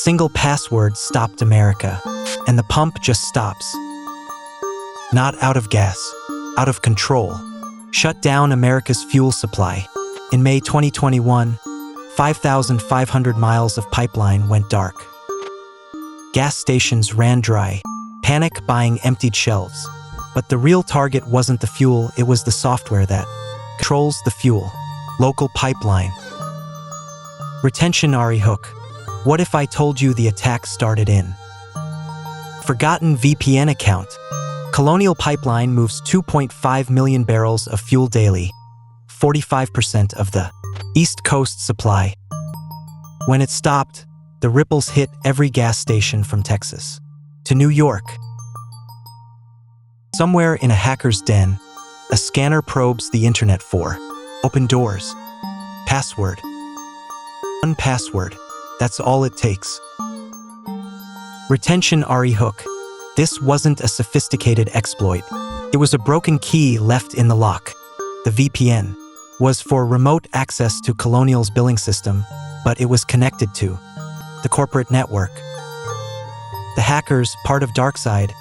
single password stopped America, and the pump just stops. Not out of gas, out of control. Shut down America's fuel supply. In May 2021, 5,500 miles of pipeline went dark. Gas stations ran dry, panic buying emptied shelves. But the real target wasn't the fuel, it was the software that controls the fuel. Local pipeline. Retention RE hook. What if I told you the attack started in forgotten VPN account? Colonial Pipeline moves 2.5 million barrels of fuel daily, 45% of the East Coast supply. When it stopped, the ripples hit every gas station from Texas to New York. Somewhere in a hacker's den, a scanner probes the internet for open doors. Password. One password. That's all it takes. Retention RE hook. This wasn't a sophisticated exploit. It was a broken key left in the lock. The VPN was for remote access to Colonial's billing system, but it was connected to the corporate network. The hackers, part of DarkSide,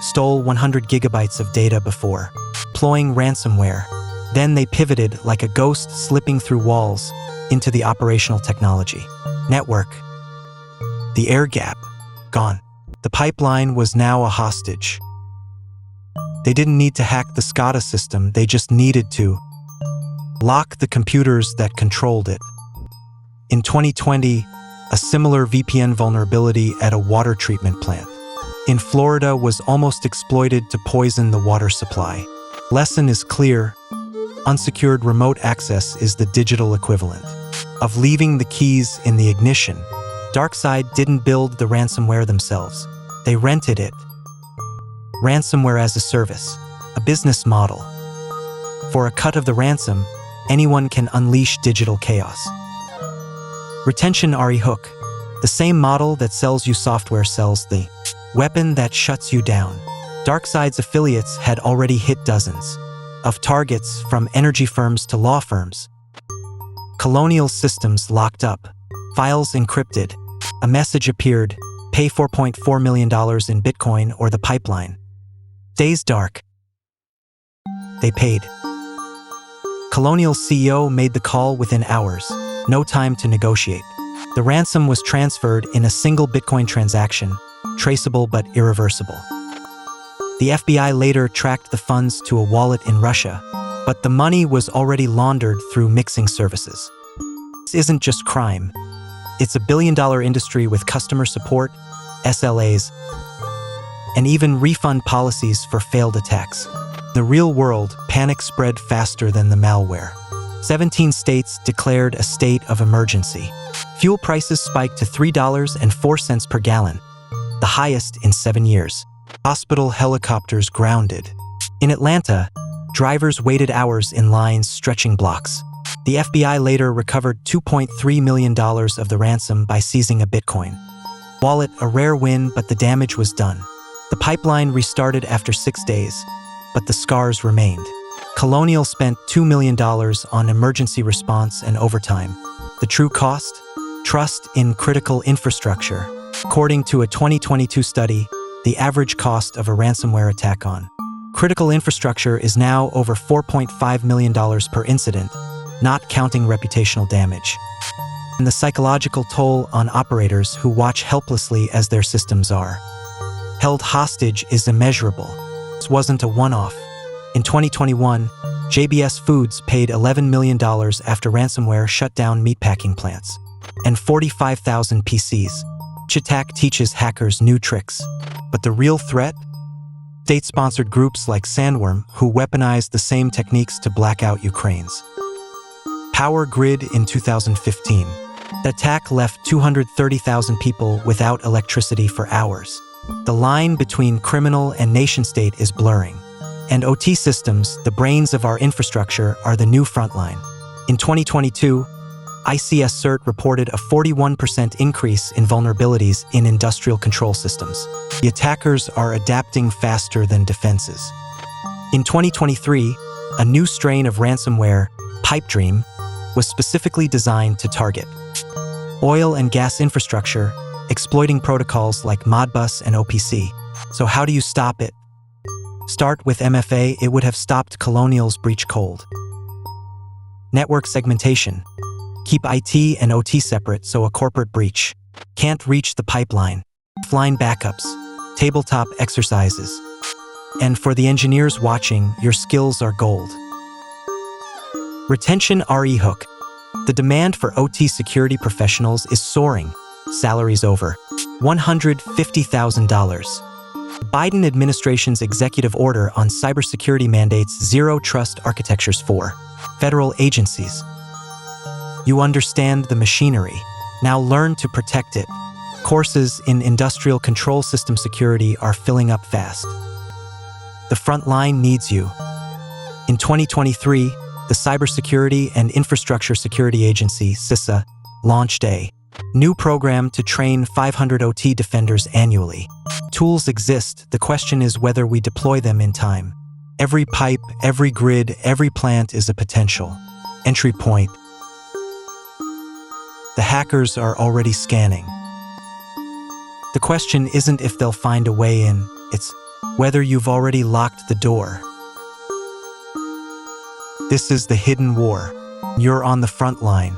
stole 100 gigabytes of data before deploying ransomware. Then they pivoted like a ghost slipping through walls into the operational technology network. The air gap, gone. The pipeline was now a hostage. They didn't need to hack the SCADA system, they just needed to lock the computers that controlled it. In 2020, a similar VPN vulnerability at a water treatment plant in Florida was almost exploited to poison the water supply. Lesson is clear. Unsecured remote access is the digital equivalent of leaving the keys in the ignition. DarkSide didn't build the ransomware themselves. They rented it. Ransomware-as-a-service, a business model. For a cut of the ransom, anyone can unleash digital chaos. Retention RE hook, the same model that sells you software sells the weapon that shuts you down. DarkSide's affiliates had already hit dozens of targets, from energy firms to law firms. Colonial systems locked up, files encrypted. A message appeared, pay $4.4 million in Bitcoin or the pipeline stays dark. They paid. Colonial CEO made the call within hours, no time to negotiate. The ransom was transferred in a single Bitcoin transaction, traceable but irreversible. The FBI later tracked the funds to a wallet in Russia, but the money was already laundered through mixing services. This isn't just crime. It's a billion-dollar industry with customer support, SLAs, and even refund policies for failed attacks. In the real world, panic spread faster than the malware. 17 states declared a state of emergency. Fuel prices spiked to $3.04 per gallon, the highest in 7 years. Hospital helicopters grounded. In Atlanta, drivers waited hours in lines stretching blocks. The FBI later recovered $2.3 million of the ransom by seizing a Bitcoin wallet, a rare win, but the damage was done. The pipeline restarted after 6 days, but the scars remained. Colonial spent $2 million on emergency response and overtime. The true cost? Trust in critical infrastructure. According to a 2022 study, the average cost of a ransomware attack on critical infrastructure is now over $4.5 million per incident, not counting reputational damage. And the psychological toll on operators who watch helplessly as their systems are held hostage is immeasurable. This wasn't a one-off. In 2021, JBS Foods paid $11 million after ransomware shut down meatpacking plants and 45,000 PCs. Each attack teaches hackers new tricks. But the real threat? State-sponsored groups like Sandworm, who weaponized the same techniques to black out Ukraine's power grid in 2015. The attack left 230,000 people without electricity for hours. The line between criminal and nation-state is blurring. And OT systems, the brains of our infrastructure, are the new frontline. In 2022, ICS-CERT reported a 41% increase in vulnerabilities in industrial control systems. The attackers are adapting faster than defenses. In 2023, a new strain of ransomware, Pipedream, was specifically designed to target oil and gas infrastructure exploiting protocols like Modbus and OPC. So how do you stop it? Start with MFA, it would have stopped Colonial's breach cold. Network segmentation. Keep IT and OT separate so a corporate breach can't reach the pipeline. Offline backups, tabletop exercises. And for the engineers watching, your skills are gold. Retention RE hook. The demand for OT security professionals is soaring. Salaries over $150,000. Biden administration's executive order on cybersecurity mandates zero trust architectures for federal agencies. You understand the machinery. Now learn to protect it. Courses in industrial control system security are filling up fast. The front line needs you. In 2023, the Cybersecurity and Infrastructure Security Agency, CISA, launched a new program to train 500 OT defenders annually. Tools exist, the question is whether we deploy them in time. Every pipe, every grid, every plant is a potential entry point. The hackers are already scanning. The question isn't if they'll find a way in, it's whether you've already locked the door. This is the hidden war. You're on the front line.